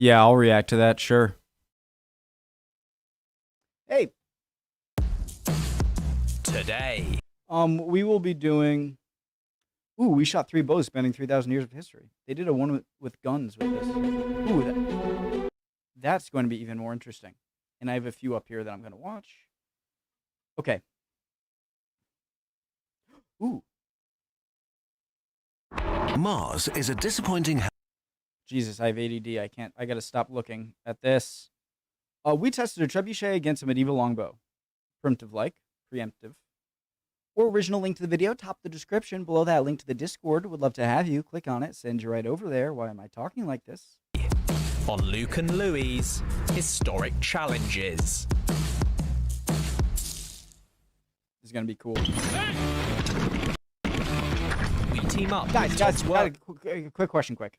Yeah, I'll react to that, sure. Hey. Today. We will be doing... Ooh, we shot 3 bows spanning 3,000 years of history. They did a one with guns with this. Ooh, that's going to be even more interesting. And I have a few up here that I'm going to watch. Okay. Ooh. Mars is a disappointing... Jesus, I have ADD. I gotta stop looking at this. We tested a Trebuchet against a medieval longbow. Primitive-like, preemptive. Or original link to the video, top the description. Below that, link to the Discord. Would love to have you. Click on it, send you right over there. Why am I talking like this? On Luke and Louie's historic challenges. This is gonna be cool. We team up. Guys, quick question, quick.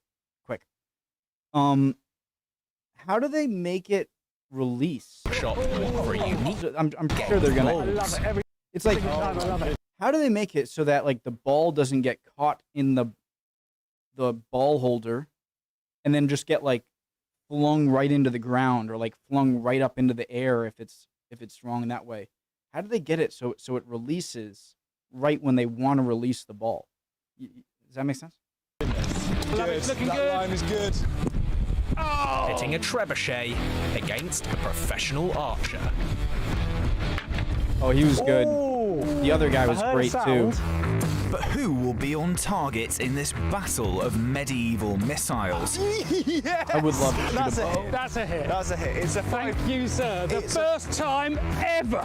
How do they make it release? Shop for a unique. I'm sure they're gonna. I love it. It's like, I love it. how do they make it so that like the ball doesn't get caught in the ball holder, and then just get like flung right into the ground or like flung right up into the air if it's wrong in that way? How do they get it so it releases right when they want to release the ball? Does that make sense? Good. That line is good. Oh! Hitting a trebuchet against a professional archer. Oh, he was good. Ooh. The other guy was great too. But who will be on target in this battle of medieval missiles? Yes! I would love to shoot a bow. That's a hit. That's a hit. It's a Thank you, sir. The first time ever.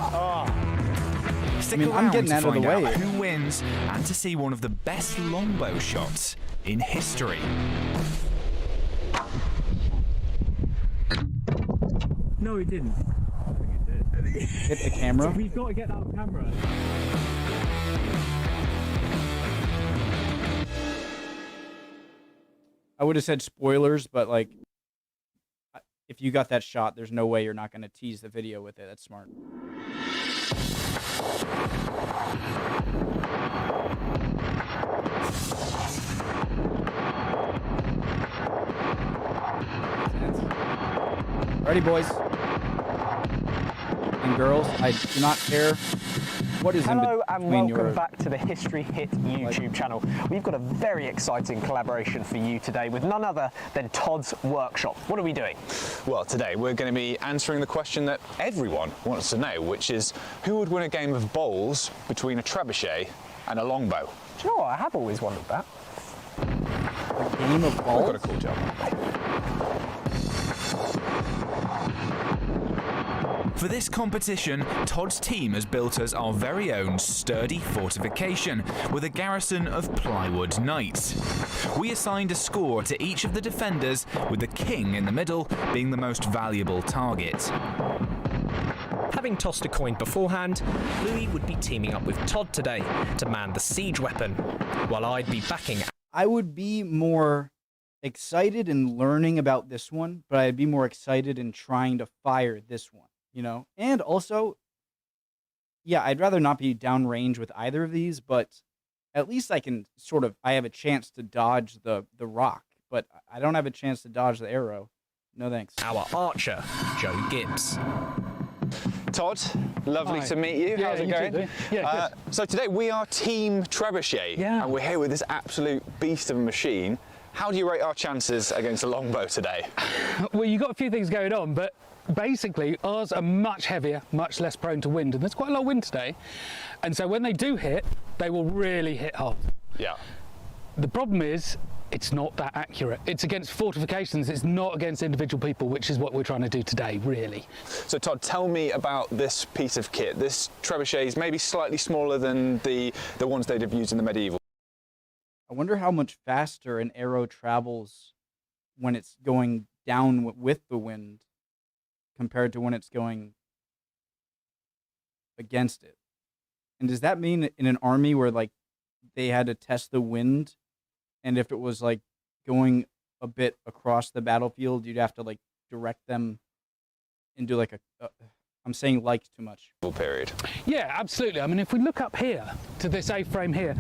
Stick I'm around getting to out of the find way. out who wins and to see one of the best longbow shots in history. No, he didn't. Hit the camera. We've got to get that on camera. I would have said spoilers, but like, if you got that shot, there's no way you're not going to tease the video with it. That's smart. Ready, boys and girls. I do not care what is Hello in and between welcome your... back to the History Hit YouTube channel. We've got a very exciting collaboration for you today with none other than Todd's Workshop. What are we doing? Well, today we're going to be answering the question that everyone wants to know, which is who would win a game of bowls between a trebuchet and a longbow? Do you know what? I have always wondered that. A game of balls? We've got a cool job. For this competition, Todd's team has built us our very own sturdy fortification with a garrison of plywood knights. We assigned a score to each of the defenders, with the king in the middle being the most valuable target. Having tossed a coin beforehand, Louis would be teaming up with Todd today to man the siege weapon, while I'd be backing. I would be more excited in learning about this one, but I'd be more excited in trying to fire this one, you know? And also, yeah, I'd rather not be downrange with either of these, but at least I can I have a chance to dodge the rock, but I don't have a chance to dodge the arrow. No thanks. Our archer, Joe Gibbs. Todd, lovely Hi. to meet you. Yeah, How's it you going? too, yeah, So today we are Team Trebuchet, Yeah. and we're here with this absolute beast of a machine. How do you rate our chances against a longbow today? Well, you've got a few things going on, but basically ours are much heavier, much less prone to wind, and there's quite a lot of wind today. And so when they do hit, they will really hit hard. Yeah. The problem is, it's not that accurate. It's against fortifications, it's not against individual people, which is what we're trying to do today, really. So Todd, tell me about this piece of kit. This trebuchet is maybe slightly smaller than the ones they'd have used in the medieval. I wonder how much faster an arrow travels when it's going down with the wind compared to when it's going against it. And does that mean in an army where like they had to test the wind, and if it was like going a bit across the battlefield, you'd have to like direct them and do like I'm saying like too much. Period. Yeah, absolutely. I mean, if we look up here to this A-frame here,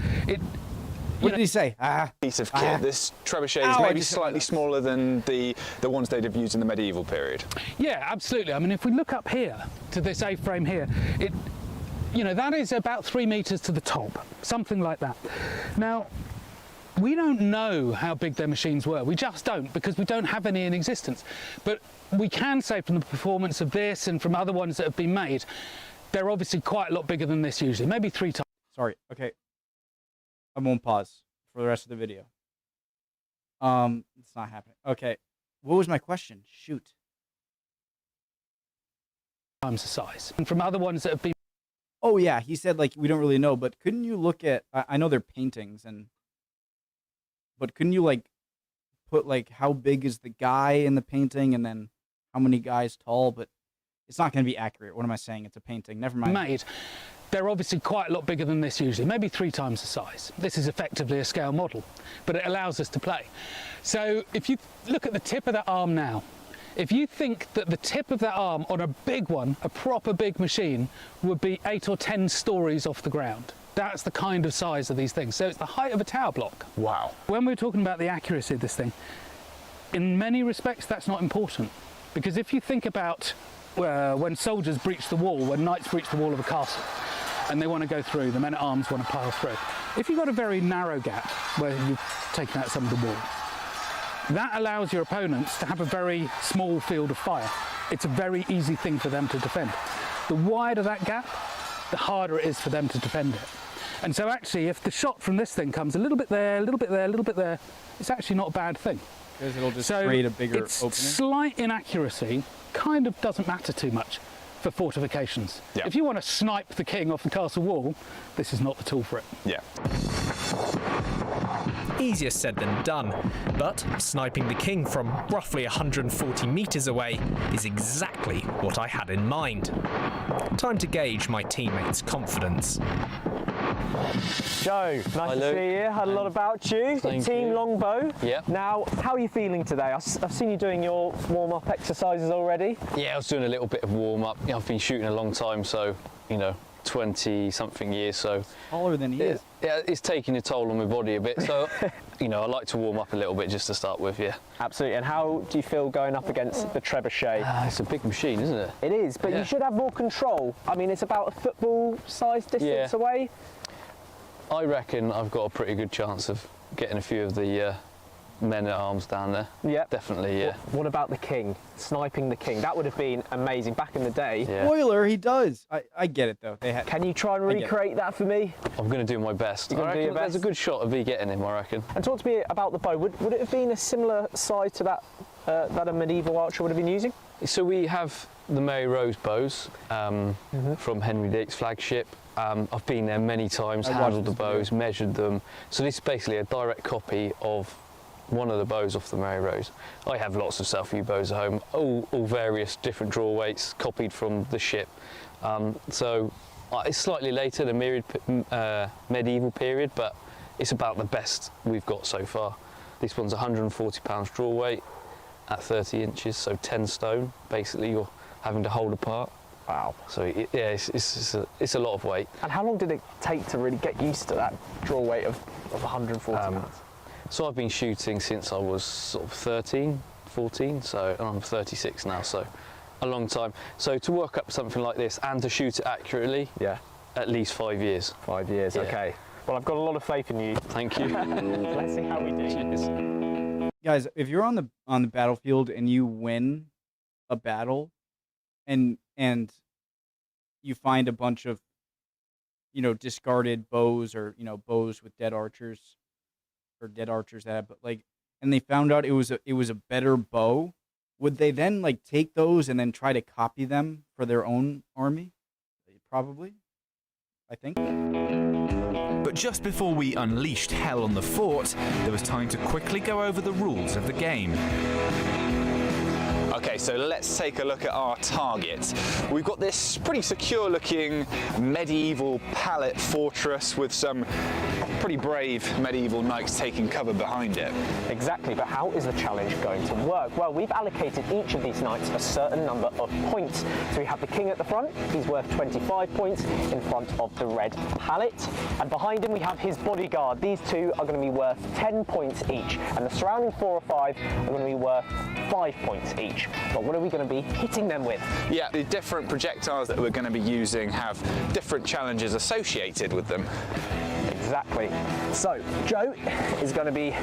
What did he say? piece of kit. This trebuchet is Ow, I maybe just- slightly smaller than the ones they'd have used in the medieval period. Yeah, absolutely. I mean, if we look up here to this A-frame here, that is about 3 meters to the top, something like that. Now, we don't know how big their machines were. We just don't, because we don't have any in existence. But we can say from the performance of this and from other ones that have been made, they're obviously quite a lot bigger than this usually, maybe 3 times. Sorry. Okay. I won't pause for the rest of the video. It's not happening. Okay. What was my question? Shoot. Times the size. And from other ones that have been... Oh yeah, he said like we don't really know, but couldn't you look at? I know they're paintings, but couldn't you like put like how big is the guy in the painting, and then how many guys tall? But it's not going to be accurate. What am I saying? It's a painting. Never mind. made, they're obviously quite a lot bigger than this usually, maybe 3 times the size. This is effectively a scale model, but it allows us to play. So if you look at the tip of that arm now, if you think that the tip of that arm on a big one, a proper big machine, would be 8 or 10 stories off the ground. That's the kind of size of these things. So it's the height of a tower block. Wow. When we're talking about the accuracy of this thing, in many respects that's not important. Because if you think about when soldiers breach the wall, when knights breach the wall of a castle, and they want to go through, the men-at-arms want to pile through. If you've got a very narrow gap where you've taken out some of the wall, that allows your opponents to have a very small field of fire. It's a very easy thing for them to defend. The wider that gap, the harder it is for them to defend it. And so actually, if the shot from this thing comes a little bit there, a little bit there, a little bit there, it's actually not a bad thing. Because it'll just So create a bigger it's opening. slight inaccuracy kind of doesn't matter too much for fortifications. Yeah. If you want to snipe the king off the castle wall, this is not the tool for it. Yeah. Easier said than done, but sniping the king from roughly 140 metres away is exactly what I had in mind. Time to gauge my teammates' confidence. Joe, nice to see you. Heard a lot about you. Team Longbow. Yep. Now, how are you feeling today? I've seen you doing your warm-up exercises already. Yeah, I was doing a little bit of warm-up. I've been shooting a long time, so, 20-something years, so... Taller than he is. Yeah, it's taking a toll on my body a bit, so, I like to warm up a little bit just to start with, yeah. Absolutely. And how do you feel going up against the Trebuchet? It's a big machine, isn't it? It is, but Yeah. you should have more control. I mean, it's about a football-sized distance Yeah. away. I reckon I've got a pretty good chance of getting a few of the men-at-arms down there. Yep. Definitely, yeah. What about the king? Sniping the king. That would have been amazing back in the day. Yeah. Spoiler, he does. I get it though. They had. Can you try and I get it. recreate that for me? I'm going to do my best. You're gonna I do reckon your there's a best? good shot of me getting him, I reckon. And talk to me about the bow. Would it have been a similar size to that that a medieval archer would have been using? So we have the Mary Rose bows from Henry VIII's flagship. I've been there many times, I watched handled the this video. bows, measured them. So this is basically a direct copy of one of the bows off the Mary Rose. I have lots of self-view bows at home, all various different draw weights, copied from the ship. So it's slightly later, the medieval period, but it's about the best we've got so far. This one's 140 pounds draw weight at 30 inches, so 10 stone, basically you're having to hold apart. Wow. So it's a lot of weight. And how long did it take to really get used to that draw weight of 140 pounds? So I've been shooting since I was sort of 13, 14, so and I'm 36 now, so a long time. So to work up something like this and to shoot it accurately, Yeah. at least 5 years. 5 years, Yeah. okay. Well, I've got a lot of faith in you. Thank you. Let's see how we do. Cheers. Guys, if you're on the battlefield and you win a battle, and you find a bunch of discarded bows or bows with dead archers or dead archers that have, and they found out it was a better bow, would they then take those and then try to copy them for their own army? Probably, I think. But just before we unleashed hell on the fort, there was time to quickly go over the rules of the game. Okay, so let's take a look at our target. We've got this pretty secure looking medieval pallet fortress with some pretty brave medieval knights taking cover behind it. Exactly, but how is the challenge going to work? Well, we've allocated each of these knights a certain number of points. So we have the king at the front, he's worth 25 points in front of the red pallet. And behind him we have his bodyguard. These two are going to be worth 10 points each. And the surrounding 4 or 5 are going to be worth 5 points each. But what are we going to be hitting them with? Yeah, the different projectiles that we're going to be using have different challenges associated with them. Exactly. So Joe is going to be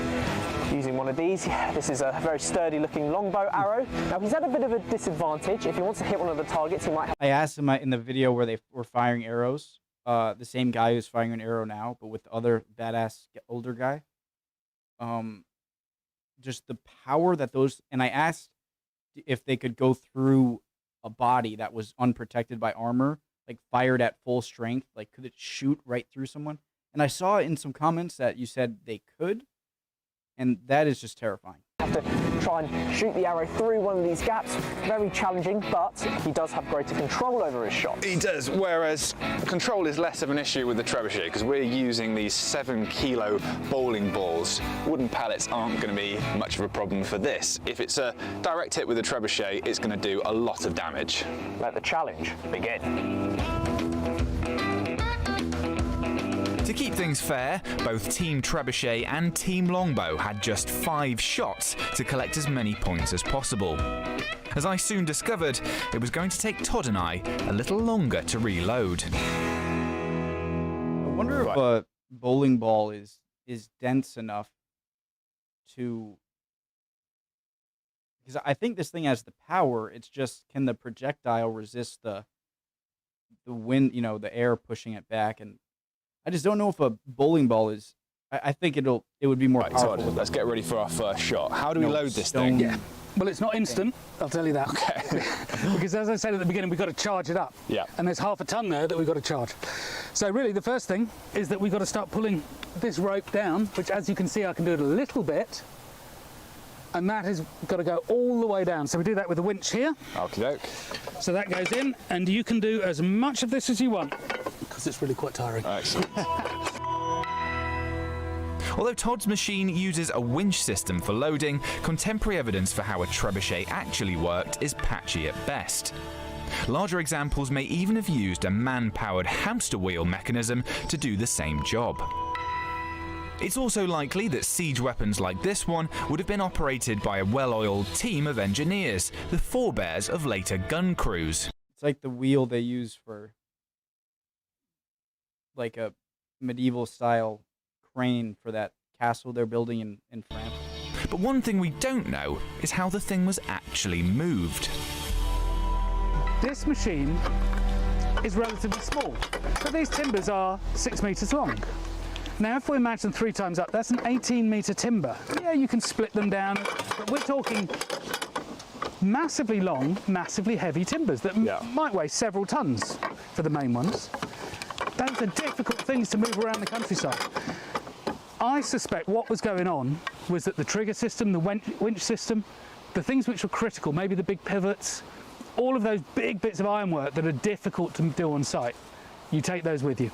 using one of these. This is a very sturdy looking longbow arrow. Now he's at a bit of a disadvantage. If he wants to hit one of the targets, he might have... I asked him in the video where they were firing arrows, the same guy who's firing an arrow now, but with the other badass older guy. Just the power that those... And I asked if they could go through a body that was unprotected by armor, like fired at full strength. Like, could it shoot right through someone? And I saw in some comments that you said they could, and that is just terrifying. Have to try and shoot the arrow through one of these gaps. Very challenging, but he does have greater control over his shots. He does, whereas control is less of an issue with the trebuchet because we're using these 7-kilo bowling balls. Wooden pallets aren't going to be much of a problem for this. If it's a direct hit with a trebuchet, it's going to do a lot of damage. Let the challenge begin. To keep things fair, both Team Trebuchet and Team Longbow had just 5 shots to collect as many points as possible. As I soon discovered, it was going to take Todd and I a little longer to reload. I wonder if a bowling ball is dense enough to... Because I think this thing has the power, it's just, can the projectile resist the wind, you know, the air pushing it back? And I just don't know if a bowling ball is... I think it would be more powerful. Todd, let's get ready for our first shot. How do we load this thing? Yeah. Well, it's not instant, I'll tell you that. Okay. Because as I said at the beginning, we've got to charge it up. Yeah. And there's half a ton there that we've got to charge. So really, the first thing is that we've got to start pulling this rope down, which, as you can see, I can do it a little bit. And that has got to go all the way down. So we do that with a winch here. Okie doke. So that goes in, and you can do as much of this as you want, because it's really quite tiring. Excellent. Although Todd's machine uses a winch system for loading, contemporary evidence for how a trebuchet actually worked is patchy at best. Larger examples may even have used a man-powered hamster wheel mechanism to do the same job. It's also likely that siege weapons like this one would have been operated by a well-oiled team of engineers, the forebears of later gun crews. It's like the wheel they use for like a medieval style crane for that castle they're building in France. But one thing we don't know is how the thing was actually moved. This machine is relatively small, but these timbers are 6 metres long. Now, if we imagine 3 times up, that's an 18-metre timber. Yeah, you can split them down, but we're talking massively long, massively heavy timbers that might weigh several tons for the main ones. Those are difficult things to move around the countryside. I suspect what was going on was that the trigger system, the winch system, the things which were critical, maybe the big pivots, all of those big bits of ironwork that are difficult to do on site, you take those with you.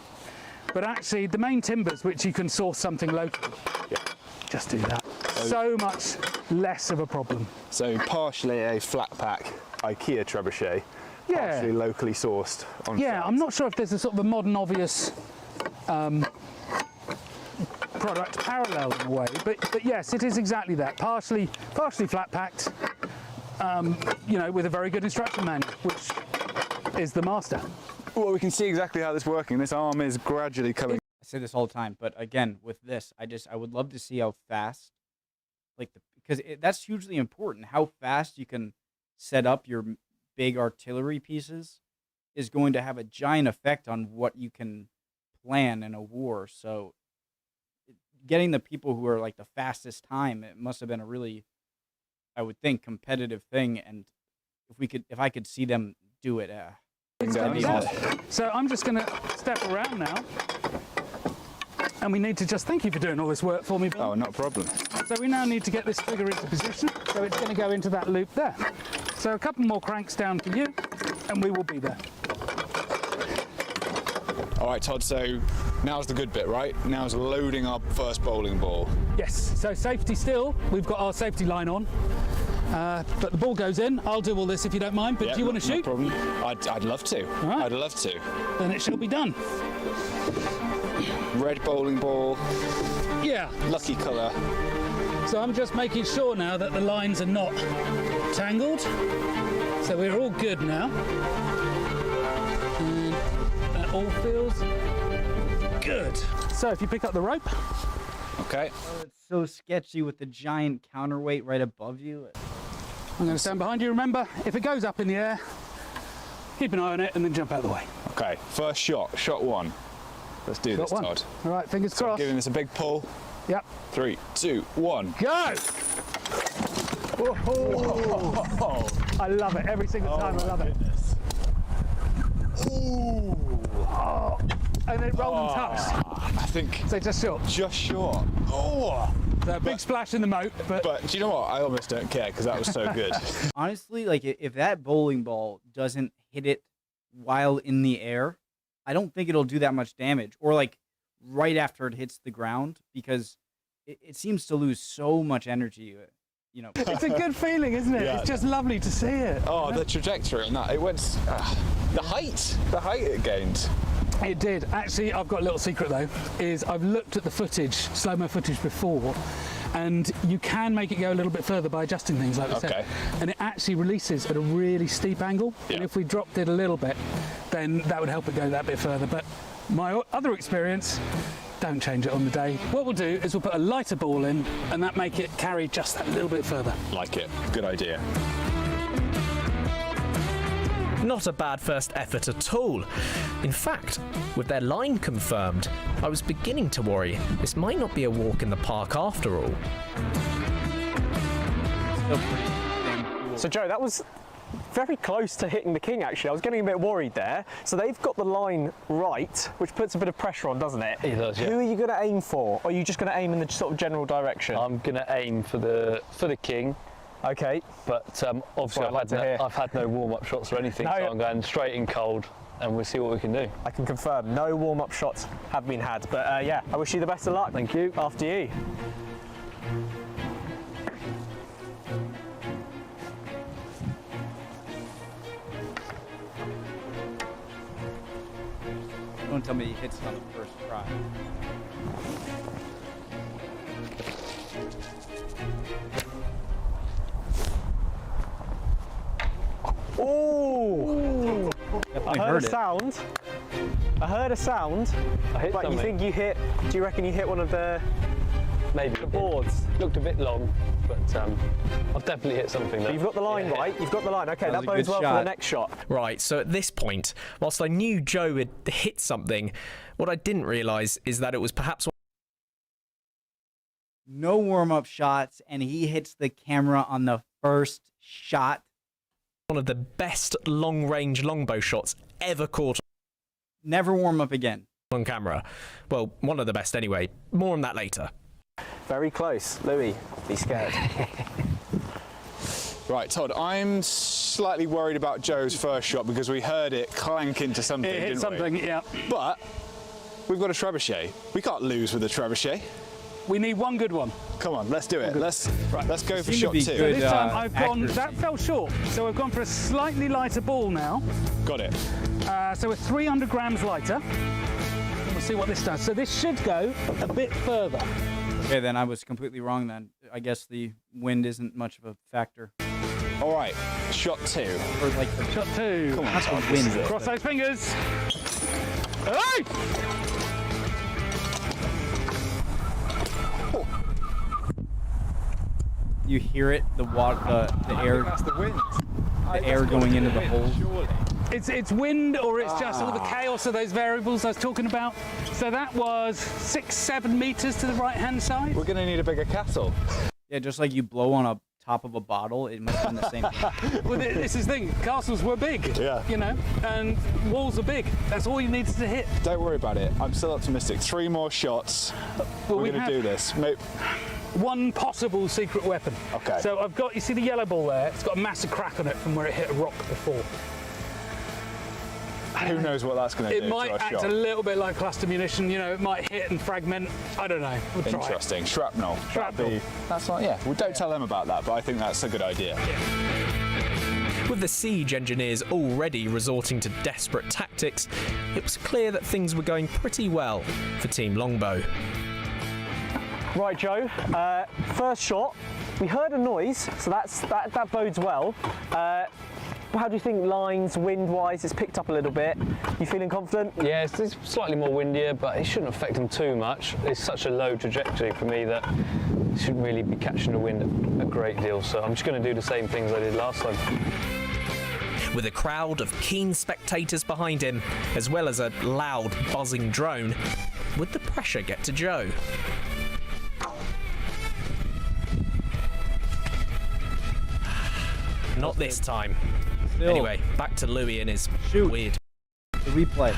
But actually, the main timbers, which you can source something locally, just do that. So much less of a problem. So partially a flat pack IKEA trebuchet, partially locally sourced on site. I'm not sure if there's a sort of a modern obvious product parallel in a way, but yes, it is exactly that. Partially flat packed, you know, with a very good instruction manual, which is the master. Well, we can see exactly how this is working. This arm is gradually coming. I say this all the time, but again, with this, I would love to see how fast, because that's hugely important. How fast you can set up your big artillery pieces is going to have a giant effect on what you can plan in a war. So getting the people who are like the fastest time, it must have been a really, I would think, competitive thing. And if I could see them do it, that'd be awesome. So I'm just going to step around now, and we need to just thank you for doing all this work for me, Bill. Oh, not a problem. So we now need to get this trigger into position, so it's going to go into that loop there. So a couple more cranks down for you, and we will be there. All right, Todd, so Now's the good bit, right? Now's loading our first bowling ball. Yes, so safety still. We've got our safety line on. But the ball goes in. I'll do all this if you don't mind, but do you want to shoot? No problem. I'd love to. All right. I'd love to. Then it shall be done. Red bowling ball, Yeah. lucky colour. So I'm just making sure now that the lines are not tangled. So we're all good now. And that all feels good. So if you pick up the rope. Okay. Oh, it's so sketchy with the giant counterweight right above you. I'm going to stand behind you. Remember, if it goes up in the air, keep an eye on it and then jump out of the way. Okay, first shot, shot one. Let's do this, Got one. Todd. All right, fingers So I'm crossed. giving this a big pull. Yep. 3, 2, 1. Go! Whoa. I love it. Every single time I love it. Ooh. Oh. And it rolled and touched. I think So just short. just short. Oh. So a big splash in the moat, but But do you know what? I almost don't care because that was so good. Honestly, like if that bowling ball doesn't hit it while in the air, I don't think it'll do that much damage. Or like right after it hits the ground, because it seems to lose so much energy. You know, it's a good feeling, isn't it? Yeah. It's just lovely to see it. Oh, the trajectory on that. It went. The height it gained. It did. Actually, I've got a little secret though, is I've looked at the footage, slow-mo footage before, and you can make it go a little bit further by adjusting things like we said. And it actually releases at a really steep angle. Yeah. And if we dropped it a little bit, then that would help it go that bit further. But my other experience, don't change it on the day. What we'll do is we'll put a lighter ball in and that make it carry just that little bit further. Like it. Good idea. Not a bad first effort at all. In fact, with their line confirmed, I was beginning to worry this might not be a walk in the park after all. still pretty damn cool. So Joe, that was very close to hitting the king actually. I was getting a bit worried there. So they've got the line right, which puts a bit of pressure on, doesn't it? It does, yeah. Who are you going to aim for? Or are you just going to aim in the sort of general direction? I'm going to aim for the king, Okay. but obviously Well, I'd like to hear. I've had no warm-up shots or anything, No. so I'm going straight in cold, and we'll see what we can do. I can confirm no warm-up shots have been had. But yeah, I wish you the best of luck. Thank you. After you. Don't tell me he hits it on the first try. Ooh! Definitely I heard heard a it. sound. I heard a sound. I hit But you something. think you hit? Do you reckon you hit one of the Maybe the boards? Looked a bit long, but I've definitely hit something. You've got the line right. You've got the line. Okay, That that was a bodes good well for shot. the next shot. Right, so at this point, whilst I knew Joe had hit something, what I didn't realise is that it was perhaps No warm-up shots, and he hits the camera on the first shot. one of the best long-range longbow shots ever caught Never warm up again. on camera. Well, one of the best anyway. More on that later. Very close. Louis, be scared. Right, Todd, I'm slightly worried about Joe's first shot because we heard it clank into something, It hit didn't something, we? yeah. But we've got a trebuchet. We can't lose with a trebuchet. We need one good one. Come on, let's do it. Let's go for Seem to shot be 2. So good. this time I've gone, accuracy. that fell short. So I've gone for a slightly lighter ball now. Got it. So we're 300 grams lighter. We'll see what this does. So this should go a bit further. Okay, then I was completely wrong then. I guess the wind isn't much of a factor. All right, shot 2. Or like the Shot two. Come on, not Todd. the wind. Cross those fingers. Hey! You hear it, the water, the air, That's the wind. the air going into the hole. Surely. It's wind or it's just all the chaos of those variables I was talking about. So that was 6-7 meters to the right-hand side. We're going to need a bigger castle. Yeah, just like you blow on a top of a bottle, it must have been the same. Well, this is the thing. Castles were big, Yeah. you know, and walls are big. That's all you needed to hit. Don't worry about it. I'm still optimistic. 3 more shots. Well, We're we going to have do this. one possible secret weapon. Okay. So I've got, you see the yellow ball there? It's got a massive crack on it from where it hit a rock before. Who knows what that's going to do It might to our act shot. a little bit like cluster munition, you know, it might hit and fragment. I don't know. We'll try it. Interesting. Shrapnel. Shrapnel. That's not, yeah. Well, don't tell them about that, but I think that's a good idea. With the siege engineers already resorting to desperate tactics, it was clear that things were going pretty well for Team Longbow. Right, Joe, first shot, we heard a noise, so that bodes well. How do you think lines, wind-wise, it's picked up a little bit? You feeling confident? Yeah, it's slightly more windier, but it shouldn't affect them too much. It's such a low trajectory for me that it shouldn't really be catching the wind a great deal. So I'm just going to do the same things I did last time. With a crowd of keen spectators behind him, as well as a loud, buzzing drone, would the pressure get to Joe? Not this time. Still. Anyway, back to Louis and his Shoot. weird. The replay.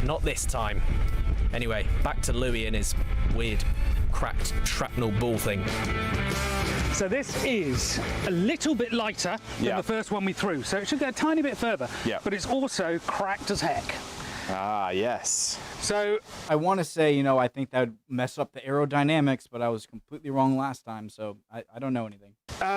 Not this time. Anyway, back to Louis and his weird, cracked shrapnel ball thing. So this is a little bit lighter than Yeah. the first one we threw, so it should go a tiny bit further. Yeah. But it's also cracked as heck. Ah, yes. So I want to say, you know, I think that would mess up the aerodynamics, but I was completely wrong last time, so I don't know anything.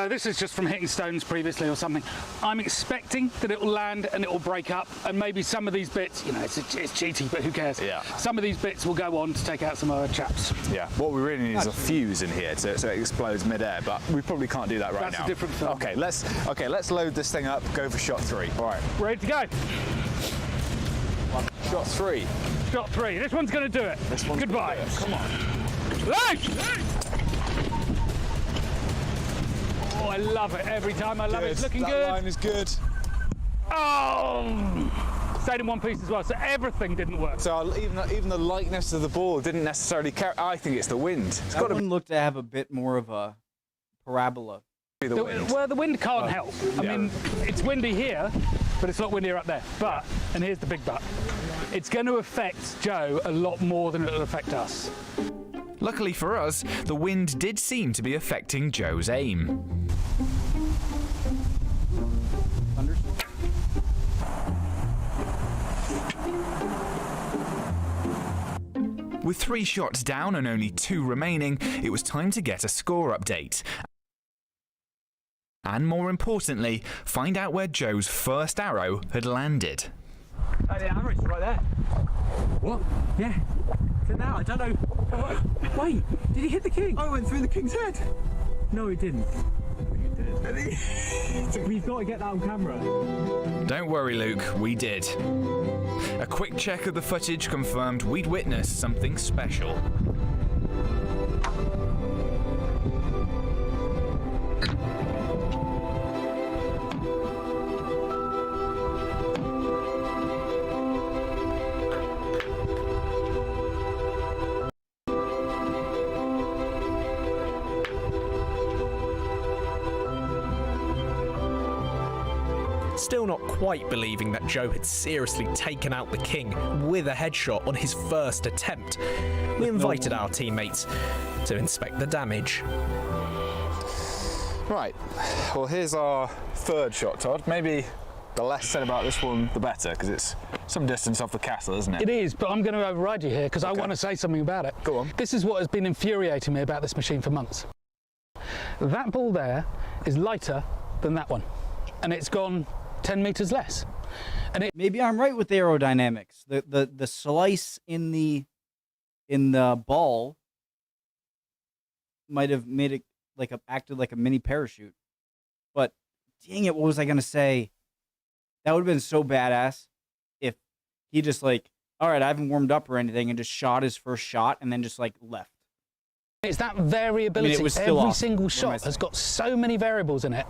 this is just from hitting stones previously or something. I'm expecting that it will land and it will break up, and maybe some of these bits, you know, it's cheaty, but who cares? Yeah. Some of these bits will go on to take out some other chaps. Yeah. What we really need is a fuse in here so it explodes mid-air, but we probably can't do that right That's now. a different film. Okay, let's load this thing up. Go for shot 3. All right. Ready to go? Shot 3. Shot 3. This one's going to do it. This one's Goodbye. gonna do it. Come on. Load! Oh, I love it every time. I love it. It's looking that good. line is good. Oh! Stayed in one piece as well, so everything didn't work. So even the lightness of the ball didn't necessarily carry. I think it's the wind. It's That got to one looked to have a bit more of a parabola. be the wind. Well, the wind can't help. I yeah. mean, it's windy here, but it's not windier up there. But, and here's the big but, it's going to affect Joe a lot more than it'll affect us. Luckily for us, the wind did seem to be affecting Joe's aim. Thunderstorm? With 3 shots down and only 2 remaining, it was time to get a score update. And more importantly, find out where Joe's first arrow had landed. Oh, the arrow's right there. What? Yeah. So now, I don't know. Oh, wait, did he hit the king? I went through the king's head. No, he didn't. We've got to get that on camera. Don't worry, Luke, we did. A quick check of the footage confirmed we'd witnessed something special. Still not quite believing that Joe had seriously taken out the king with a headshot on his first attempt, we invited our teammates to inspect the damage. Right. Well, here's our third shot, Todd. Maybe the less said about this one, the better, because it's some distance off the castle, isn't it? It is, but I'm going to override you here because I want to say something about it. Go on. This is what has been infuriating me about this machine for months. That ball there is lighter than that one, and it's gone 10 meters less. And Maybe I'm right with the aerodynamics. The slice in the ball might have made it acted like a mini parachute. But dang it, what was I gonna say? That would have been so badass if he just all right, I haven't warmed up or anything, and just shot his first shot and then just left. it's that variability. it was still Every off. single What am I shot has saying? got so many variables in it.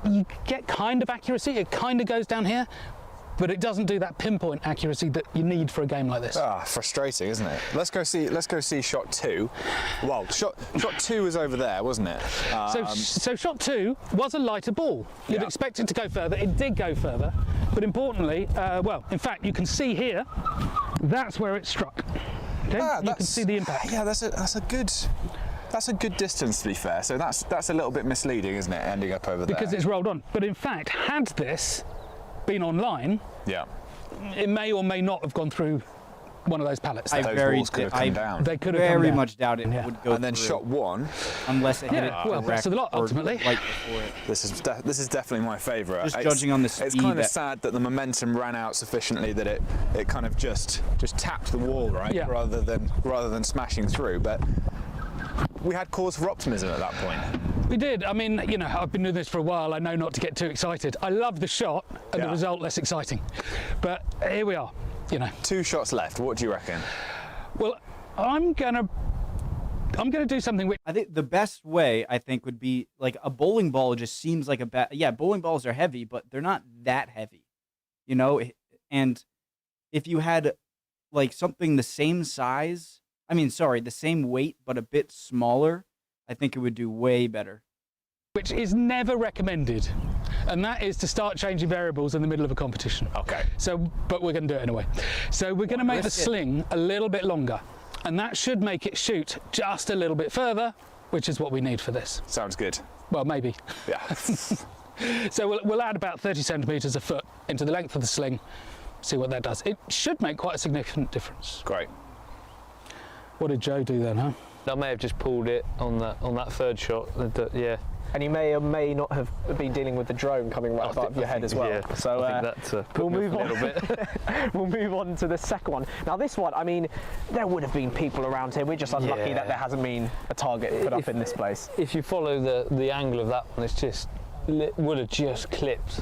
You get kind of accuracy, it kind of goes down here, but it doesn't do that pinpoint accuracy that you need for a game like this. Ah, frustrating, isn't it? Let's go see shot 2. Well, shot 2 was over there, wasn't it? So shot 2 was a lighter ball. You'd Yeah. expect it to go further. It did go further, but importantly, well, in fact, you can see here, that's where it struck. Okay? You can see the impact. Yeah, that's a good distance, to be fair. So that's a little bit misleading, isn't it? Ending up over there. Because it's rolled on. But in fact, had this been online, yeah. it may or may not have gone through one of those pallets. I Those very walls could have come down. They could have come very down. much doubt it Yeah. would go And then through shot one. unless it hit it well, rest of the lot, or ultimately. right before it. This is definitely my favourite. Just judging on the It's speed kind of that- sad that the momentum ran out sufficiently that it kind of just tapped the wall, right? Yeah. Rather than smashing through. But we had cause for optimism at that point. We did. I mean, you know, I've been doing this for a while. I know not to get too excited. I love the shot and the Yeah. result less exciting. But here we are, you know. 2 shots left. What do you reckon? Well, I'm gonna do something which I think the best way would be like a bowling ball. Just seems like a bad. Yeah, bowling balls are heavy, but they're not that heavy, you know. And if you had like something the same size, the same weight but a bit smaller, I think it would do way better. which is never recommended, and that is to start changing variables in the middle of a competition. Okay. So, but we're going to do it anyway. So we're going to make the sling a little bit longer, and that should make it shoot just a little bit further, which is what we need for this. Sounds good. Well, maybe. Yeah. So we'll add about 30 centimetres a foot into the length of the sling, see what that does. It should make quite a significant difference. Great. What did Joe do then, huh? I may have just pulled it on that third shot. Yeah. And you may or may not have been dealing with the drone coming right above your head as well. Yeah. So I think that put we'll me move off on. a little bit. We'll move on to the second one. Now this one, I mean, there would have been people around here. We're just unlucky Yeah. that there hasn't been a target put up in this place. If you follow the angle of that one, it's just would have just clipped.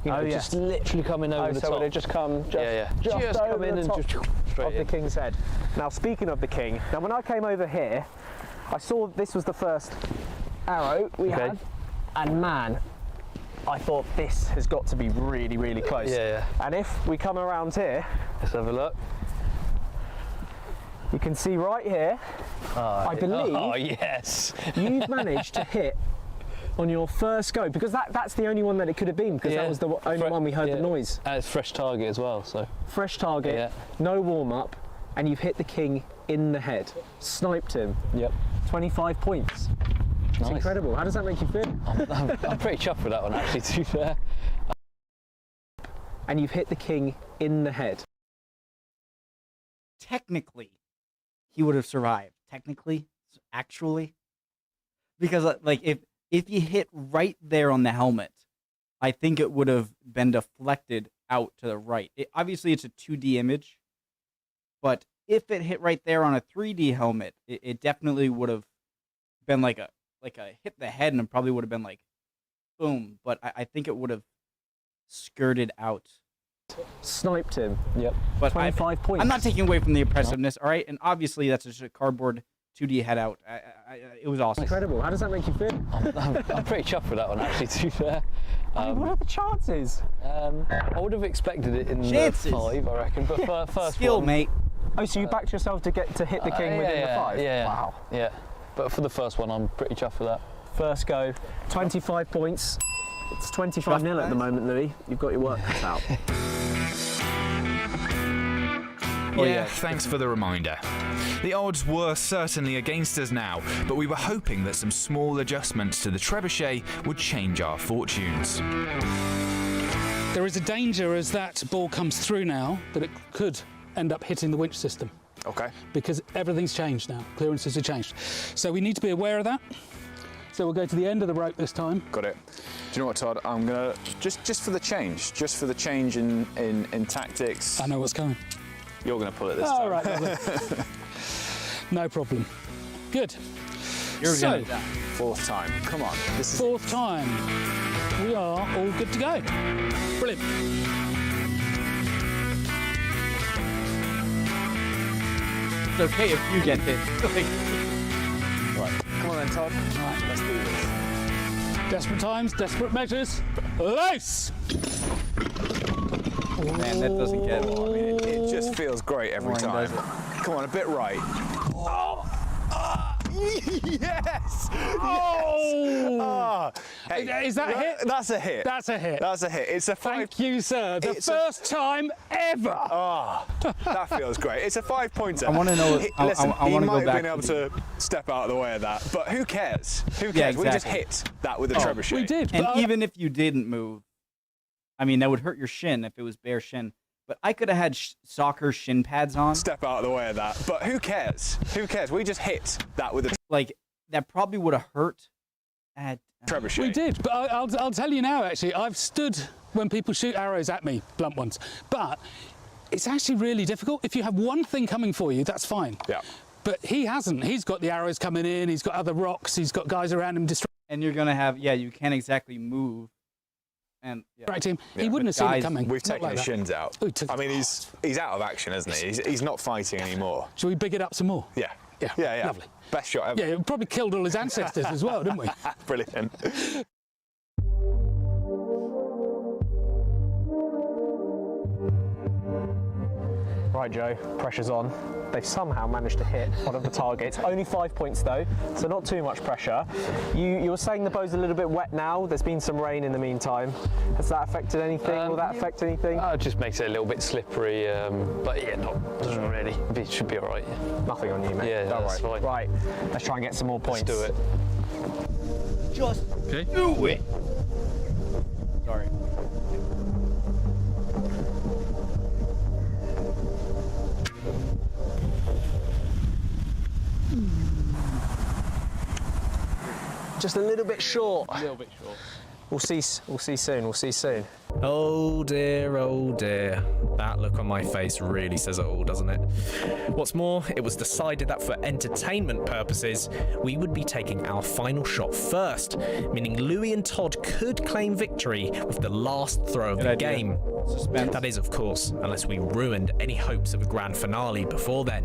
You know, Oh, yes. just literally coming over the so top. would it just come just Just over come in the and top just straight of the in. king's head. Now speaking of the king, now when I came over here, I saw this was the first arrow we had, and man, I thought this has got to be really, really close. Yeah. And if we come around here, Let's have a look. you can see right here, I believe Oh yes. you've managed to hit on your first go, because that's the only one that it could have been, because that was the only one we heard the noise. And it's fresh target as well, so. Fresh target, no warm up, and you've hit the king in the head. Sniped him. Yep. 25 points. It's Nice. incredible. How does that make you feel? I'm pretty chuffed with that one, actually, to be fair. And you've hit the king in the head. Technically, he would have survived. Technically, actually, because like if you hit right there on the helmet, I think it would have been deflected out to the right. Obviously, it's a 2D image, but if it hit right there on a 3D helmet, it definitely would have been like a hit the head, and it probably would have been like boom. But I think it would have skirted out. Sniped him. Yep. But 25 points. I'm not taking away from the impressiveness, all right? And obviously, that's just a cardboard 2D head out. It was awesome. Incredible. How does that make you feel? I'm pretty chuffed with that one, actually, to be fair. I mean, what are the chances? I would have expected it in Chances. the 5, I reckon, but first Skill, one. mate. Oh, so you backed yourself to get to hit the king within the 5? Yeah. Wow. Yeah. But for the first one, I'm pretty chuffed with that. First go, 25 points. It's 25-0 at the moment, Louis. You've got your work cut out. Yeah, thanks for the reminder. The odds were certainly against us now, but we were hoping that some small adjustments to the trebuchet would change our fortunes. There is a danger as that ball comes through now that it could end up hitting the winch system, Okay. because everything's changed now. Clearances have changed. So we need to be aware of that. So we'll go to the end of the rope this time. Got it. Do you know what, Todd? I'm gonna just for the change, in tactics. I know what's coming. You're gonna pull it this All time. right, lovely. No problem. Good. You're So, gonna die. 4th time. Come on. This is fourth time. We are all good to go. Brilliant. It's okay if you get hit. Like, right. Come on then, Todd. Right. Let's do this. Desperate times, desperate measures. Loose! man, that doesn't get it. I mean, it just feels great every Mine time. does it. Come on, a bit right. Oh! Yes! Oh! Hey, Is that a hit? That's a hit. That's a hit. That's a hit. It's a 5. Thank you, sir. The It's a- first time ever. Oh, that feels great. It's a 5-pointer. I wanna know- Listen, I he wanna might go have back been able to step out of the way of that, but who cares? Who cares? Yeah, We just exactly. hit that with a trebuchet. We did. And but even if you didn't move, I mean, that would hurt your shin if it was bare shin. but I could have had soccer shin pads on. Step out of the way of that. But who cares? Who cares? We just hit that with a Like, that probably would have hurt at... trebuchet. We did, but I'll tell you now, actually, I've stood when people shoot arrows at me, blunt ones, but it's actually really difficult. If you have one thing coming for you, that's fine. Yeah. But he hasn't. He's got the arrows coming in, he's got other rocks, he's got guys around him And you're going to have, yeah, you can't exactly move. And distracting him. He wouldn't have seen it coming. We've Not taken like his that. shins out. Oh, he took- I mean, he's out of action, isn't he? He's not fighting anymore. Shall we big it up some more? Yeah. Yeah, Yeah. lovely. Best shot ever. Yeah, we probably killed all his ancestors as well, didn't we? Brilliant. Right, Joe, pressure's on. They've somehow managed to hit one of the targets. Only 5 points though, so not too much pressure. You were saying the bow's a little bit wet now. There's been some rain in the meantime. Has that affected anything? Will that affect anything? It just makes it a little bit slippery, but yeah, doesn't really. It should be all right. Nothing on you, mate. Yeah, Don't that's worry. fine. Right, let's try and get some more points. Let's do it. just Okay. do it. Sorry. Just a little bit short. A little bit short. We'll see soon. We'll see soon. Oh dear, oh dear. That look on my face really says it all, doesn't it? What's more, it was decided that for entertainment purposes, we would be taking our final shot first, meaning Louis and Todd could claim victory with the last throw of Good the idea. game. Suspense. That is, of course, unless we ruined any hopes of a grand finale before then.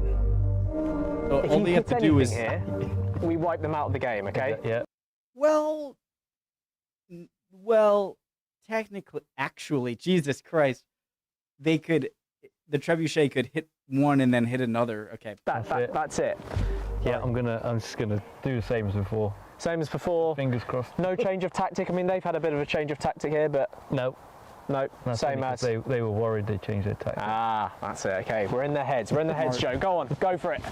So If all you they have hit to do is... anything here, we wipe them out of the game, okay? Yeah. Well, technically, actually, Jesus Christ, the trebuchet could hit one and then hit another. Okay. That's it. Yeah, I'm just gonna do the same as before. Same as before. Fingers crossed. No change of tactic. I mean, they've had a bit of a change of tactic here, but No. That's same only as. 'cause they were worried they changed their tactic. Ah, that's it. Okay, we're in their heads. We're in their heads, Joe. Go on, go for it.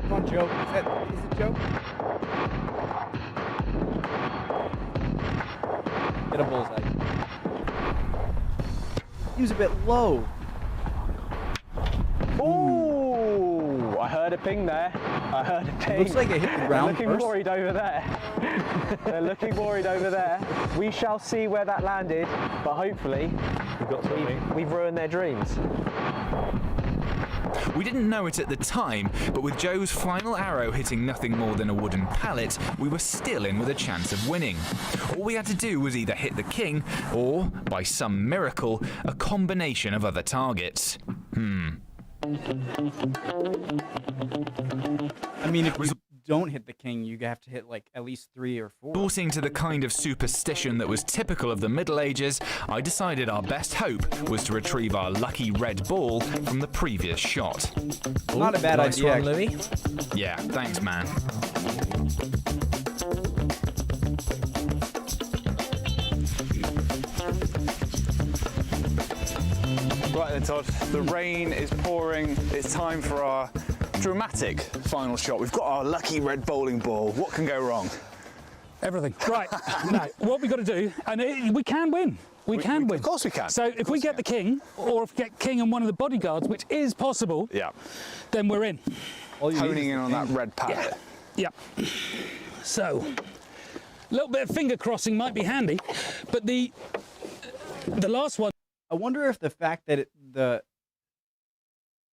Come on, Joe. Is it Joe? Get a bullseye. He was a bit low. Ooh, I heard a ping there. I heard a ping. Looks like it hit the ground They're looking first. worried over there. They're looking worried over there. We shall see where that landed, but hopefully we've ruined their dreams. We didn't know it at the time, but with Joe's final arrow hitting nothing more than a wooden pallet, we were still in with a chance of winning. All we had to do was either hit the king, or, by some miracle, a combination of other targets. I mean, if you don't hit the king, you have to hit like at least 3 or 4. Resorting to the kind of superstition that was typical of the Middle Ages, I decided our best hope was to retrieve our lucky red ball from the previous shot. Not a bad Nice idea. one, Louis. Yeah, thanks, man. Right then, Todd, the rain is pouring. It's time for our dramatic final shot. We've got our lucky red bowling ball. What can go wrong? Everything. Right. Now, what we've got to do, and we can win. We can win. Of course we can. So if we get the king, or if we get king and one of the bodyguards, which is possible, Yeah. then we're in. All you need Honing is in the on that king. red pallet. Yep. So, a little bit of finger crossing might be handy, but the last one. I wonder if the fact that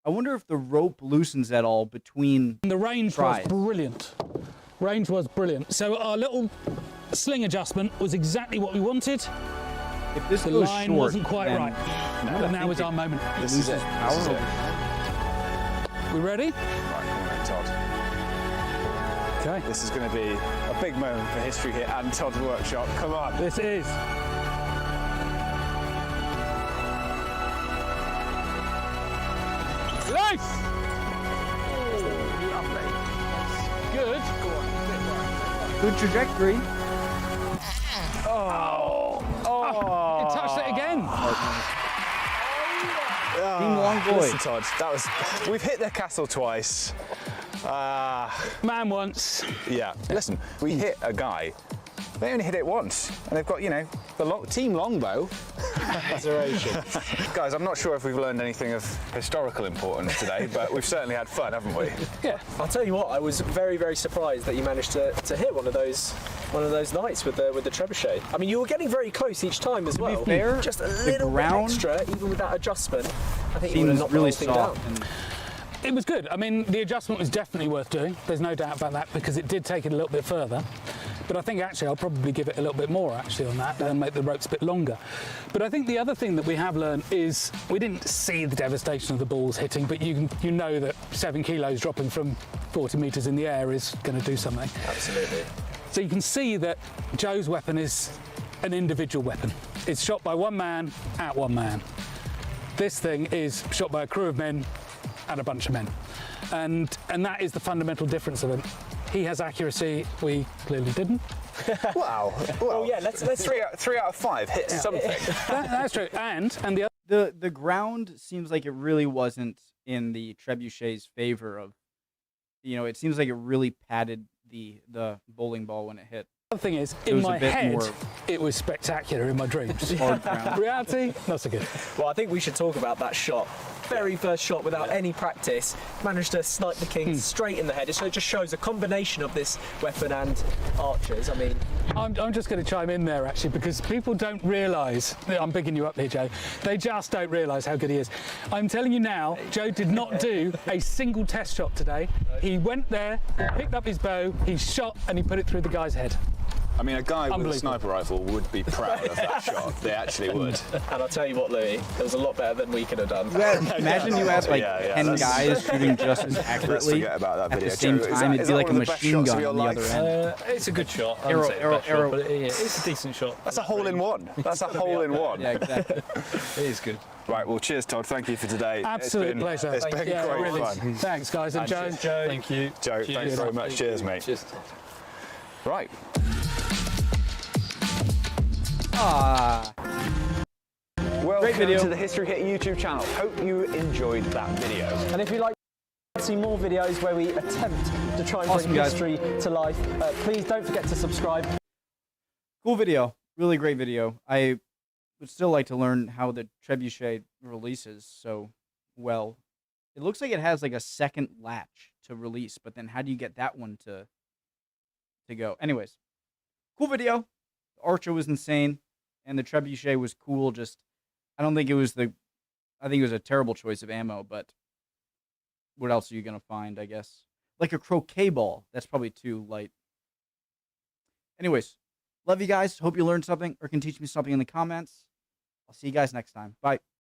I wonder if the rope loosens at all between The range tries. was brilliant. Range was brilliant. So our little sling adjustment was exactly what we wanted. If this The goes line short, wasn't quite then right. But now is our moment. This is it. This is it. We ready? Right, come on then, Todd. Okay. This is going to be a big moment for history here and Todd's workshop. Come on. This is. Nice! Good. good trajectory. It touched it again. Team Longbow. Listen, Todd, we've hit their castle twice. Man once. Yeah, listen, we hit a guy They only hit it once, and they've got, you know, the Team Longbow. Guys, I'm not sure if we've learned anything of historical importance today, but we've certainly had fun, haven't we? Yeah. I'll tell you what, I was very, very surprised that you managed to hit one of those knights with the trebuchet. I mean, you were getting very close each time as well. To be fair, just a the little bit ground extra, even with that adjustment. I think you would have seems knocked really the whole thing soft. down. It was good. I mean, the adjustment was definitely worth doing. There's no doubt about that because it did take it a little bit further. But I think actually I'll probably give it a little bit more actually on that and make the ropes a bit longer. But I think the other thing that we have learned is we didn't see the devastation of the balls hitting, but you know that 7 kilos dropping from 40 metres in the air is going to do something. Absolutely. So you can see that Joe's weapon is an individual weapon. It's shot by one man at one man. This thing is shot by a crew of men at a bunch of men. And that is the fundamental difference of it. He has accuracy, we clearly didn't. Wow. Well, yeah, let's 3 out of 5 hit something. That's true. And the The ground seems like it really wasn't in the trebuchet's favor of, you know, it seems like it really padded the bowling ball when it hit. other thing is, It in was a my bit head, more it was spectacular in my dreams. hard ground. Reality, not so good. Well, I think we should talk about that shot. Very first shot without any practice, managed to snipe the king straight in the head. So it just shows a combination of this weapon and archers. I mean, I'm just going to chime in there actually because people don't realise, I'm bigging you up here, Joe, they just don't realise how good he is. I'm telling you now, Joe did not do a single test shot today. He went there, picked up his bow, he shot and he put it through the guy's head. I mean, a guy with a sniper rifle would be proud of that shot. They actually would. and I'll tell you what, Louis, it was a lot better than we could have done. Imagine you had like Yeah, 10 guys shooting just as Let's accurately forget about that at video. the same Joe, is time. that- It'd is be that like a one of the best machine shots of gun your on the life? other end. It's a good shot. I Arrow, wouldn't say arrow, best shot, arrow. but it's a decent shot. That's a hole in one. That's a hole in one. Yeah, exactly. It is good. Right, well, cheers, Todd. Thank you for today. Absolute pleasure. It's been Yeah, great really. fun. Thanks, guys. And Joe. Joe. Thank you. Joe, thanks very much. Cheers, mate. Cheers. Right. Welcome Great video. to the History Hit YouTube channel. Hope you enjoyed that video. And if you'd like to see more videos where we attempt to try and Awesome, bring guys. history to life, please don't forget to subscribe. Cool video. Really great video. I would still like to learn how the trebuchet releases so well. It looks like it has like a second latch to release, but then how do you get that one to go? Anyways, cool video. The Archer was insane, and the trebuchet was cool. Just, I don't think it was I think it was a terrible choice of ammo, but what else are you gonna find, I guess? Like a croquet ball. That's probably too light. Anyways, love you guys. Hope you learned something or can teach me something in the comments. I'll see you guys next time. Bye.